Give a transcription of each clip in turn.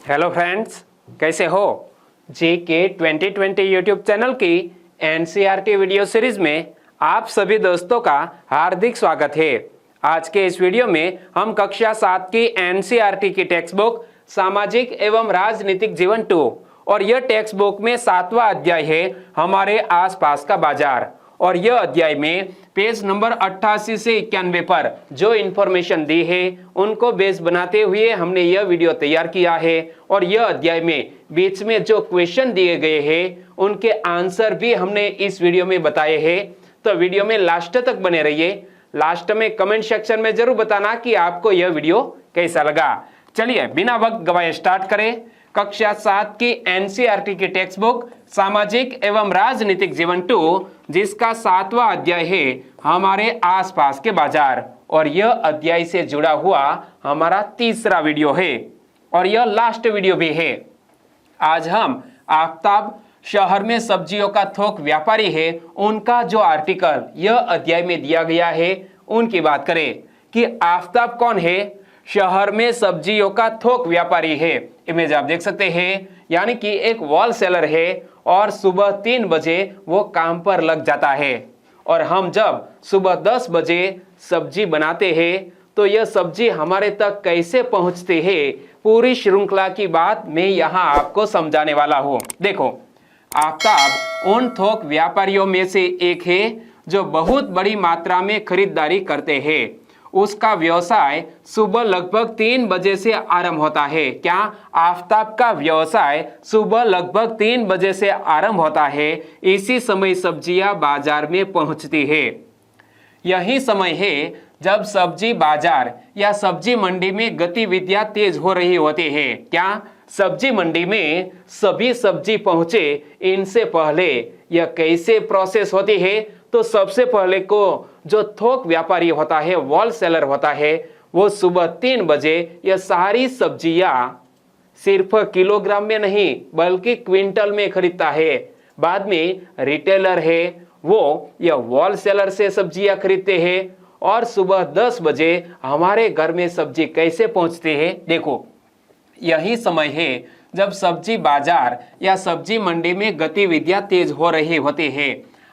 Hello friends, कैसे हो। GK 2020 YouTube channel की एनसीईआरटी वीडियो सीरीज में आप सभी दोस्तों का हार्दिक स्वागत है। आज के इस वीडियो में हम कक्षा 7 की एनसीईआरटी की टेक्स्ट बुक सामाजिक एवं राजनीतिक जीवन 2 और यह टेक्स्ट बुक में 7वां अध्याय है हमारे आसपास का बाजार। और यह अध्याय में पेज नंबर 88 से 91 पर जो इंफॉर्मेशन दी है उनको बेस बनाते हुए हमने यह वीडियो तैयार किया है। और यह अध्याय में बीच में जो क्वेश्चन दिए गए हैं उनके आंसर भी हमने इस वीडियो में बताए हैं। तो वीडियो में लास्ट तक बने रहिए। लास्ट में कमेंट सेक्शन में जरूर बताना कि आपको यह वीडियो कैसा लगा। चलिए बिना वक्त गवाए स्टार्ट करें। कक्षा 7 की एनसीईआरटी की टेक्स्ट बुक सामाजिक एवं राजनीतिक जीवन 2 जिसका 7वां अध्याय है हमारे आसपास के बाजार। और यह अध्याय से जुड़ा हुआ हमारा तीसरा वीडियो है और यह लास्ट वीडियो भी है। आज हम आफ्ताब शहर में सब्जियों का थोक व्यापारी है उनका जो आर्टिकल यह अध्याय में दिया गया है उनकी बात करें कि आफ्ताब कौन है। शहर में सब्जियों का थोक व्यापारी है। इमेज आप देख सकते हैं, यानी कि एक वॉल सेलर है और सुबह 3 बजे वो काम पर लग जाता है। और हम जब सुबह 10 बजे सब्जी बनाते हैं तो यह सब्जी हमारे तक कैसे पहुंचती है, पूरी श्रृंखला की बात मैं यहाँ आपको समझाने वाला हूँ। देखो, आफ्ताब उन थोक व्यापारियों में से एक है जो बहुत बड़ी मात्रा में खरीदारी करते हैं। उसका व्यवसाय सुबह लगभग 3 बजे से आरंभ होता है। क्या आफ्ताब का व्यवसाय सुबह लगभग 3 बजे से आरंभ होता है। इसी समय सब्जियां बाजार में पहुंचती है। यही समय है जब सब्जी बाजार या सब्जी मंडी में गतिविधियां तेज हो रही होती है। क्या सब्जी मंडी में सभी सब्जी पहुंचे, इनसे पहले यह कैसे प्रोसेस होती है। तो सबसे पहले को जो थोक व्यापारी होता है, वॉल सेलर होता है, वो सुबह 3 बजे यह सारी सब्जियां सिर्फ किलोग्राम में नहीं बल्कि क्विंटल में खरीदता है। बाद में रिटेलर है वो यह वॉल सेलर से सब्जियां खरीदते हैं। और सुबह 10 बजे हमारे घर में सब्जी कैसे पहुंचती है। देखो, यही समय है जब सब्जी बाजार या सब्जी मंडी में गतिविधियां तेज हो रही होती है।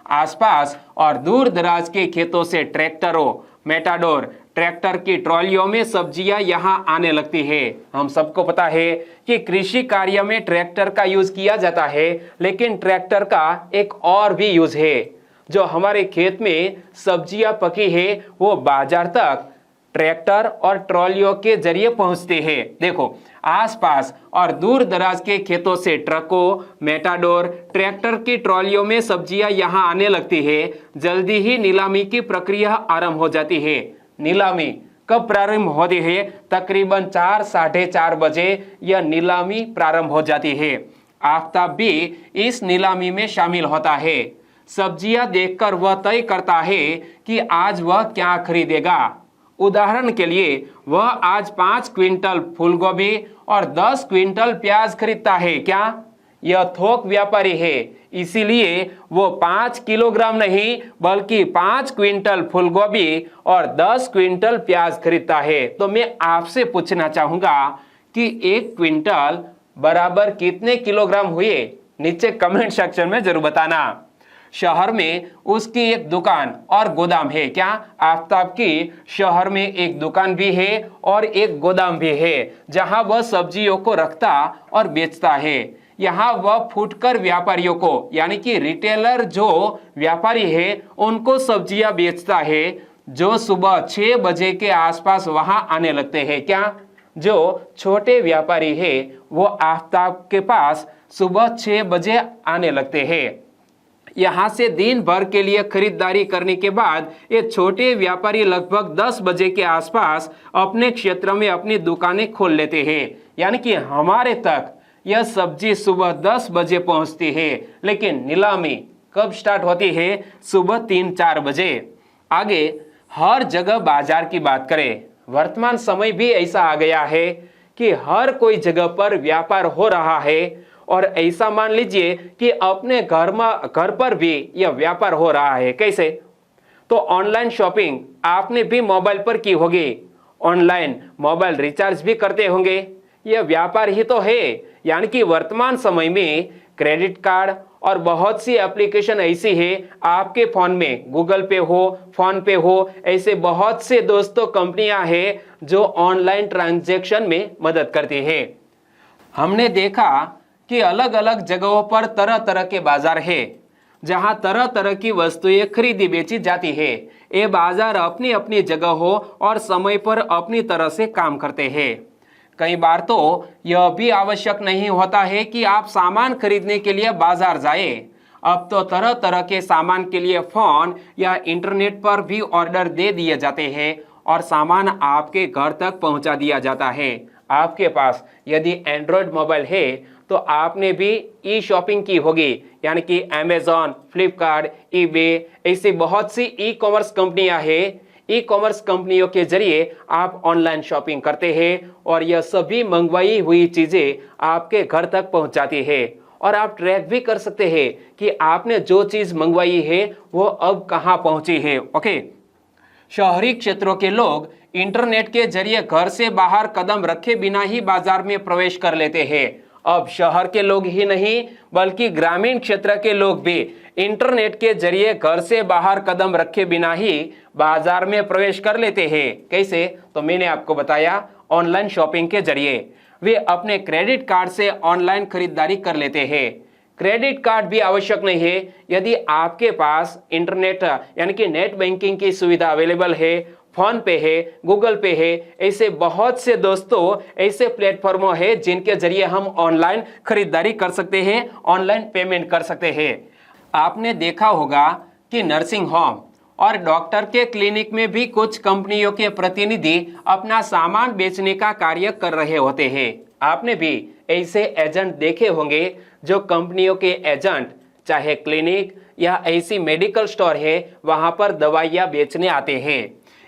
आसपास और दूर दराज के खेतों से ट्रैक्टरों, मेटाडोर, ट्रैक्टर की ट्रॉलियों में सब्जियां यहां आने लगती है। हम सबको पता है कि कृषि कार्य में ट्रैक्टर का यूज किया जाता है, लेकिन ट्रैक्टर का एक और भी यूज है। जो हमारे खेत में सब्जियां पकी है वो बाजार तक ट्रैक्टर और ट्रॉलियों के जरिए पहुंचती है। देखो, आसपास और दूर दराज के खेतों से ट्रकों, मेटाडोर, ट्रैक्टर की ट्रॉलियों में सब्जियां यहां आने लगती है। जल्दी ही नीलामी की प्रक्रिया आरंभ हो जाती है। नीलामी कब प्रारंभ होती है? तकरीबन 4 साढ़े 4 बजे यह नीलामी प्रारंभ हो जाती है। आफ्ताब भी इस नीलामी में शामिल होता है। सब्जियां देखकर वह तय करता है कि आज वह क्या खरीदेगा। उदाहरण के लिए वह आज 5 क्विंटल फूलगोभी और 10 क्विंटल प्याज खरीदता है। क्या? यह थोक व्यापारी है, इसीलिए वो 5 किलोग्राम नहीं बल्कि 5 क्विंटल फूलगोभी और 10 क्विंटल प्याज खरीदता है। तो मैं आपसे पूछना चाहूंगा कि 1 क्विंटल बराबर कितने किलोग्राम हुए? नीचे कमेंट सेक्शन में जरूर बताना। शहर में उसकी एक दुकान और गोदाम है। क्या? आफ्ताब की शहर में एक दुकान भी है और एक गोदाम भी है जहां वह सब्जियों को रखता और बेचता है। यहाँ वह फुटकर व्यापारियों को, यानी कि रिटेलर जो व्यापारी है उनको सब्जियां बेचता है, जो सुबह 6 बजे के आसपास वहां आने लगते हैं। क्या? जो छोटे व्यापारी है वो आफ्ताब के पास सुबह 6 बजे आने लगते हैं। यहाँ से दिन भर के लिए खरीदारी करने के बाद ये छोटे व्यापारी लगभग 10 बजे के आसपास अपने क्षेत्र में अपनी दुकानें खोल लेते हैं। यानी कि हमारे तक यह सब्जी सुबह 10 बजे पहुंचती है, लेकिन नीलामी कब स्टार्ट होती है? सुबह 3-4 बजे। आगे हर जगह बाजार की बात करें, वर्तमान समय भी ऐसा आ गया है कि हर कोई जगह पर व्यापार हो रहा है। और ऐसा मान लीजिए कि अपने घर पर भी यह व्यापार हो रहा है। कैसे? तो ऑनलाइन शॉपिंग आपने भी मोबाइल पर की होगी, ऑनलाइन मोबाइल रिचार्ज भी करते होंगे, यह व्यापार ही तो है। यानी कि वर्तमान समय में क्रेडिट कार्ड और बहुत सी एप्लीकेशन ऐसी है आपके फोन में, गूगल पे हो, फोन पे हो, ऐसे बहुत से दोस्तों कंपनियां हैं जो ऑनलाइन ट्रांजैक्शन में मदद करती है। हमने देखा कि अलग अलग जगहों पर तरह तरह के बाजार है जहां तरह तरह की वस्तुएं खरीदी बेची जाती है। ये बाजार अपनी अपनी जगह हो और समय पर अपनी तरह से काम करते हैं। कई बार तो यह भी आवश्यक नहीं होता है कि आप सामान खरीदने के लिए बाजार जाएं। अब तो तरह तरह के सामान के लिए फोन या इंटरनेट पर भी ऑर्डर दे दिए जाते हैं और सामान आपके घर तक पहुंचा दिया जाता है। आपके पास यदि एंड्रॉयड मोबाइल है तो आपने भी ई शॉपिंग की होगी, यानी कि अमेजॉन, फ्लिपकार्ट, ईबे, ऐसी बहुत सी ई कॉमर्स कंपनियां हैं। ई कॉमर्स कंपनियों के जरिए आप ऑनलाइन शॉपिंग करते हैं और यह सभी मंगवाई हुई चीजें आपके घर तक पहुंच जाती है और आप ट्रैक भी कर सकते हैं कि आपने जो चीज मंगवाई है वो अब कहां पहुंची है। ओके, शहरी क्षेत्रों के लोग इंटरनेट के जरिए घर से बाहर कदम रखे बिना ही बाजार में प्रवेश कर लेते हैं। अब शहर के लोग ही नहीं बल्कि ग्रामीण क्षेत्र के लोग भी इंटरनेट के जरिए घर से बाहर कदम रखे बिना ही बाजार में प्रवेश कर लेते हैं। कैसे? तो मैंने आपको बताया, ऑनलाइन शॉपिंग के जरिए वे अपने क्रेडिट कार्ड से ऑनलाइन खरीदारी कर लेते हैं। क्रेडिट कार्ड भी आवश्यक नहीं है यदि आपके पास इंटरनेट यानी कि नेट बैंकिंग की सुविधा अवेलेबल है, फोन पे है, गूगल पे है। ऐसे बहुत से दोस्तों ऐसे प्लेटफॉर्म है जिनके जरिए हम ऑनलाइन खरीदारी कर सकते हैं, ऑनलाइन पेमेंट कर सकते हैं। आपने देखा होगा कि नर्सिंग होम और डॉक्टर के क्लिनिक में भी कुछ कंपनियों के प्रतिनिधि अपना सामान बेचने का कार्य कर रहे होते हैं। आपने भी ऐसे एजेंट देखे होंगे जो कंपनियों के एजेंट चाहे क्लिनिक या ऐसी मेडिकल स्टोर है वहां पर दवाइयां बेचने आते हैं।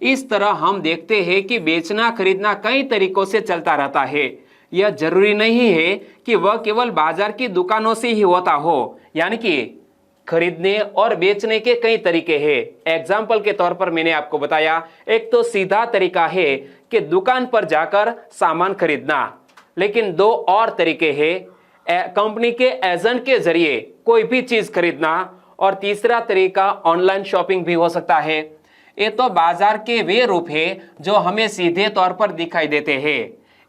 इस तरह हम देखते हैं कि बेचना खरीदना कई तरीकों से चलता रहता है। यह जरूरी नहीं है कि वह केवल बाजार की दुकानों से ही होता हो, यानी कि खरीदने और बेचने के कई तरीके हैं। एग्जाम्पल के तौर पर मैंने आपको बताया, एक तो सीधा तरीका है कि दुकान पर जाकर सामान खरीदना, लेकिन दो और तरीके हैं कंपनी के एजेंट के जरिए कोई भी चीज खरीदना, और तीसरा तरीका ऑनलाइन शॉपिंग भी हो सकता है। ये तो बाजार के वे रूप हैं जो हमें सीधे तौर पर दिखाई देते हैं।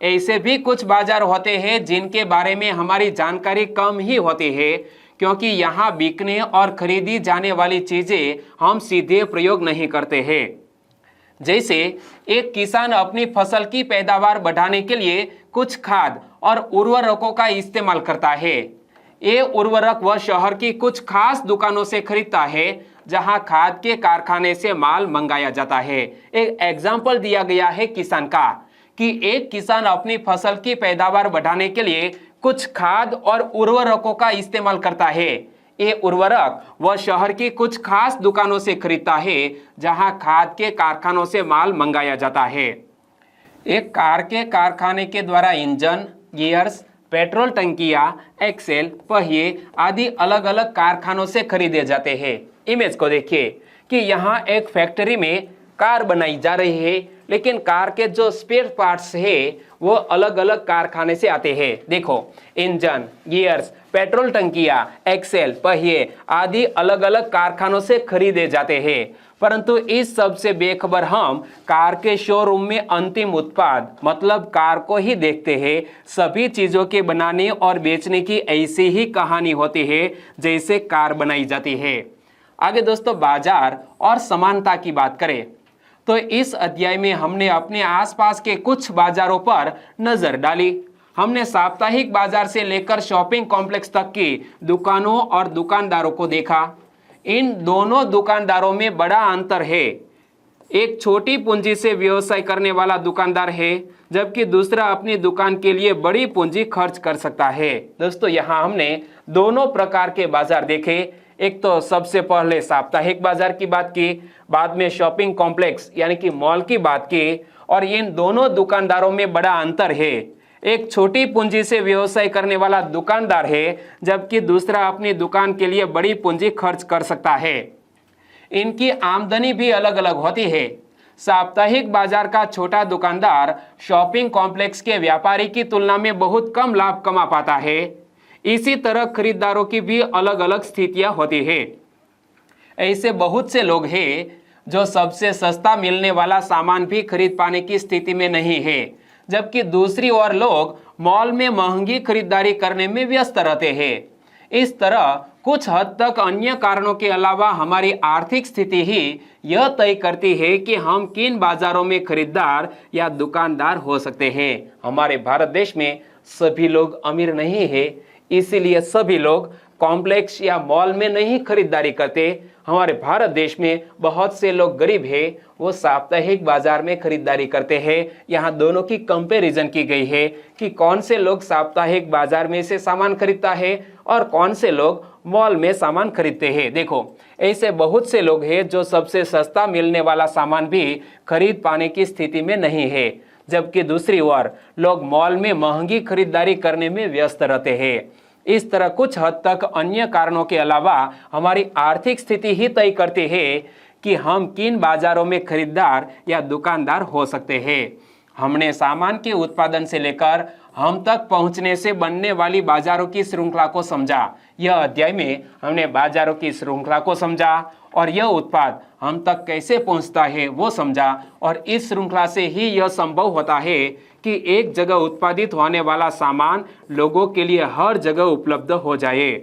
ऐसे भी कुछ बाजार होते हैं जिनके बारे में हमारी जानकारी कम ही होती है, क्योंकि यहाँ बिकने और खरीदी जाने वाली चीजें हम सीधे प्रयोग नहीं करते हैं। जैसे एक किसान अपनी फसल की पैदावार बढ़ाने के लिए कुछ खाद और उर्वरकों का इस्तेमाल करता है। ये उर्वरक वह शहर की कुछ खास दुकानों से खरीदता है जहां खाद के कारखाने से माल मंगाया जाता है। एक एग्जाम्पल दिया गया है किसान का कि एक किसान अपनी फसल की पैदावार बढ़ाने के लिए कुछ खाद और उर्वरकों का इस्तेमाल करता है। ये उर्वरक वह शहर की कुछ खास दुकानों से खरीदता है जहां खाद के कारखानों से माल मंगाया जाता है। एक कार के कारखाने के द्वारा इंजन, गियर्स, पेट्रोल टंकियां, एक्सेल, पहिए आदि अलग अलग कारखानों से खरीदे जाते हैं। इमेज को देखिए कि यहाँ एक फैक्ट्री में कार बनाई जा रही है, लेकिन कार के जो स्पेयर पार्ट्स है वो अलग अलग कारखाने से आते हैं। देखो, इंजन, गियर्स, पेट्रोल टंकियां, एक्सेल, पहिए आदि अलग अलग कारखानों से खरीदे जाते हैं। परंतु इस सब से बेखबर हम कार के शोरूम में अंतिम उत्पाद मतलब कार को ही देखते हैं। सभी चीजों के बनाने और बेचने की ऐसी ही कहानी होती है जैसे कार बनाई जाती है। आगे दोस्तों, बाजार और समानता की बात करें तो इस अध्याय में हमने अपने आसपास के कुछ बाजारों पर नजर डाली। हमने साप्ताहिक बाजार से लेकर शॉपिंग कॉम्प्लेक्स तक की दुकानों और दुकानदारों को देखा। इन दोनों दुकानदारों में बड़ा अंतर है। एक छोटी पूंजी से व्यवसाय करने वाला दुकानदार है, जबकि दूसरा अपनी दुकान के लिए बड़ी पूंजी खर्च कर सकता है। दोस्तों, यहाँ हमने दोनों प्रकार के बाजार देखे। एक तो सबसे पहले साप्ताहिक बाजार की बात की, बाद में शॉपिंग कॉम्प्लेक्स यानी कि मॉल की बात की, और इन दोनों दुकानदारों में बड़ा अंतर है। एक छोटी पूंजी से व्यवसाय करने वाला दुकानदार है, जबकि दूसरा अपनी दुकान के लिए बड़ी पूंजी खर्च कर सकता है। इनकी आमदनी भी अलग अलग होती है। साप्ताहिक बाजार का छोटा दुकानदार शॉपिंग कॉम्प्लेक्स के व्यापारी की तुलना में बहुत कम लाभ कमा पाता है। इसी तरह खरीदारों की भी अलग अलग स्थितियां होती है। ऐसे बहुत से लोग हैं जो सबसे सस्ता मिलने वाला सामान भी खरीद पाने की स्थिति में नहीं है, जबकि दूसरी ओर लोग मॉल में महंगी खरीदारी करने में व्यस्त रहते हैं। इस तरह कुछ हद तक अन्य कारणों के अलावा हमारी आर्थिक स्थिति ही यह तय करती है कि हम किन बाजारों में खरीदार या दुकानदार हो सकते हैं। हमारे भारत देश में सभी लोग अमीर नहीं है, इसीलिए सभी लोग कॉम्प्लेक्स या मॉल में नहीं खरीदारी करते। हमारे भारत देश में बहुत से लोग गरीब हैं, वो साप्ताहिक बाजार में खरीदारी करते हैं। यहाँ दोनों की कंपैरिजन की गई है कि कौन से लोग साप्ताहिक बाजार में से सामान खरीदता है और कौन से लोग मॉल में सामान खरीदते हैं। देखो, ऐसे बहुत से लोग हैं जो सबसे सस्ता मिलने वाला सामान भी खरीद पाने की स्थिति में नहीं है, जबकि दूसरी ओर लोग मॉल में महंगी खरीदारी करने में व्यस्त रहते हैं। इस तरह कुछ हद तक अन्य कारणों के अलावा हमारी आर्थिक स्थिति ही तय करती है कि हम किन बाजारों में खरीदार या दुकानदार हो सकते हैं। हमने सामान के उत्पादन से लेकर हम तक पहुंचने से बनने वाली बाजारों की श्रृंखला को समझा। यह अध्याय में हमने बाजारों की श्रृंखला को समझा और यह उत्पाद हम तक कैसे पहुंचता है वो समझा, और इस श्रृंखला से ही यह संभव होता है कि एक जगह उत्पादित होने वाला सामान लोगों के लिए हर जगह उपलब्ध हो जाए।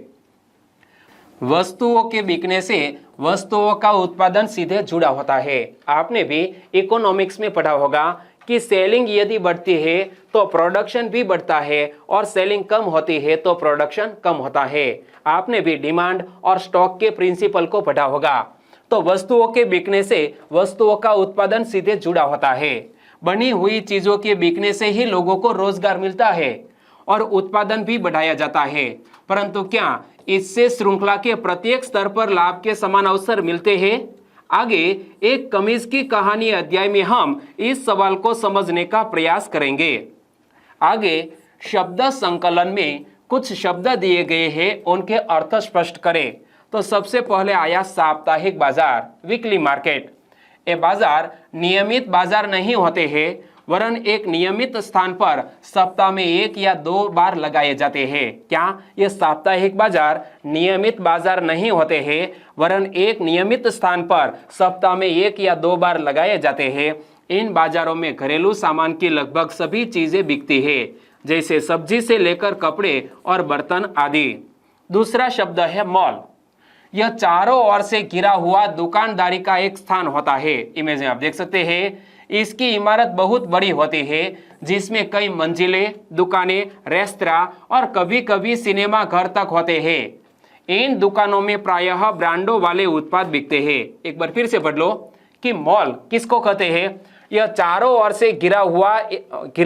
वस्तुओं के बिकने से वस्तुओं का उत्पादन सीधे जुड़ा होता है। आपने भी इकोनॉमिक्स में पढ़ा होगा कि सेलिंग यदि बढ़ती है तो प्रोडक्शन भी बढ़ता है, और सेलिंग कम होती है तो प्रोडक्शन कम होता है। आपने भी डिमांड और स्टॉक के प्रिंसिपल को पढ़ा होगा। तो वस्तुओं के बिकने से वस्तुओं का उत्पादन सीधे जुड़ा होता है। बनी हुई चीजों के बिकने से ही लोगों को रोजगार मिलता है और उत्पादन भी बढ़ाया जाता है। परंतु क्या इससे श्रृंखला के प्रत्येक स्तर पर लाभ के समान अवसर मिलते हैं? आगे एक कमीज की कहानी अध्याय में हम इस सवाल को समझने का प्रयास करेंगे। आगे शब्द संकलन में कुछ शब्द दिए गए हैं, उनके अर्थ स्पष्ट करें। तो सबसे पहले आया साप्ताहिक बाजार, वीकली मार्केट। ये बाजार नियमित बाजार नहीं होते हैं, वरन एक नियमित स्थान पर सप्ताह में 1 या 2 बार लगाए जाते हैं। क्या ये साप्ताहिक बाजार नियमित बाजार नहीं होते हैं, वरन एक नियमित स्थान पर सप्ताह में 1 या 2 बार लगाए जाते हैं। इन बाजारों में घरेलू सामान की लगभग सभी चीजें बिकती है, जैसे सब्जी से लेकर कपड़े और बर्तन आदि। दूसरा शब्द है मॉल। यह चारों ओर से घिरा हुआ दुकानदारी का एक स्थान होता है। इमेज में आप देख सकते हैं, इसकी इमारत बहुत बड़ी होती है, जिसमें कई मंजिलें, दुकानें, रेस्तरां और कभी कभी सिनेमा घर तक होते हैं। इन दुकानों में प्रायः ब्रांडों वाले उत्पाद बिकते हैं। एक बार फिर से पढ़ लो कि मॉल किसको कहते हैं? यह चारों ओर से घिरा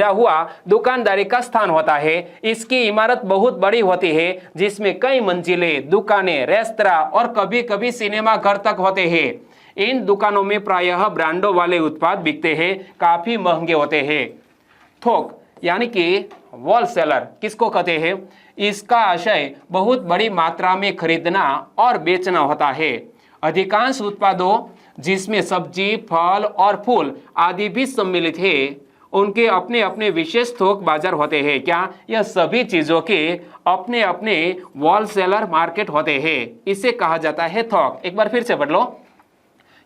हुआ दुकानदारी का स्थान होता है। इसकी इमारत बहुत बड़ी होती है, जिसमें कई मंजिलें, दुकानें, रेस्तरां और कभी कभी सिनेमा घर तक होते हैं। इन दुकानों में प्रायः ब्रांडों वाले उत्पाद बिकते हैं, काफी महंगे होते हैं। थोक यानी कि होलसेलर किसको कहते हैं? इसका आशय बहुत बड़ी मात्रा में खरीदना और बेचना होता है। अधिकांश उत्पादों, जिसमें सब्जी, फल और फूल आदि भी सम्मिलित है, उनके अपने अपने विशेष थोक बाजार होते हैं। क्या यह सभी चीजों के अपने अपने होलसेलर मार्केट होते हैं? इसे कहा जाता है थोक। एक बार फिर से पढ़ लो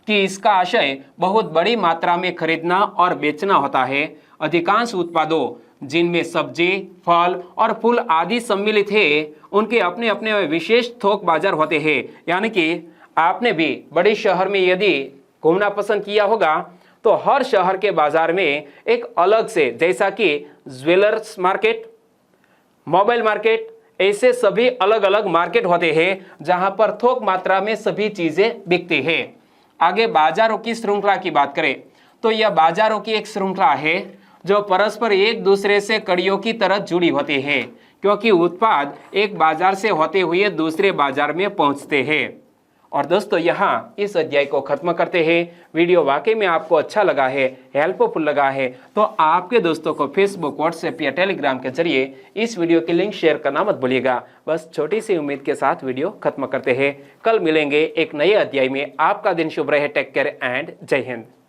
कि इसका आशय बहुत बड़ी मात्रा में खरीदना और बेचना होता है। अधिकांश उत्पादों, जिनमें सब्जी, फल और फूल आदि सम्मिलित है, उनके अपने अपने विशेष थोक बाजार होते हैं। यानी कि आपने भी बड़े शहर में यदि घूमना पसंद किया होगा तो हर शहर के बाजार में एक अलग से, जैसा कि ज्वेलर्स मार्केट, मोबाइल मार्केट, ऐसे सभी अलग अलग मार्केट होते हैं जहां पर थोक मात्रा में सभी चीजें बिकती है। आगे बाजारों की श्रृंखला की बात करें तो यह बाजारों की एक श्रृंखला है जो परस्पर एक दूसरे से कड़ियों की तरह जुड़ी होती है, क्योंकि उत्पाद एक बाजार से होते हुए दूसरे बाजार में पहुंचते हैं। और दोस्तों, यहाँ इस अध्याय को खत्म करते हैं। वीडियो वाकई में आपको अच्छा लगा है, हेल्पफुल लगा है, तो आपके दोस्तों को फेसबुक, व्हाट्सएप या टेलीग्राम के जरिए इस वीडियो की लिंक शेयर करना मत भूलिएगा। बस छोटी सी उम्मीद के साथ वीडियो खत्म करते हैं। कल मिलेंगे एक नए अध्याय में। आपका दिन शुभ रहे। टेक केयर एंड जय हिंद।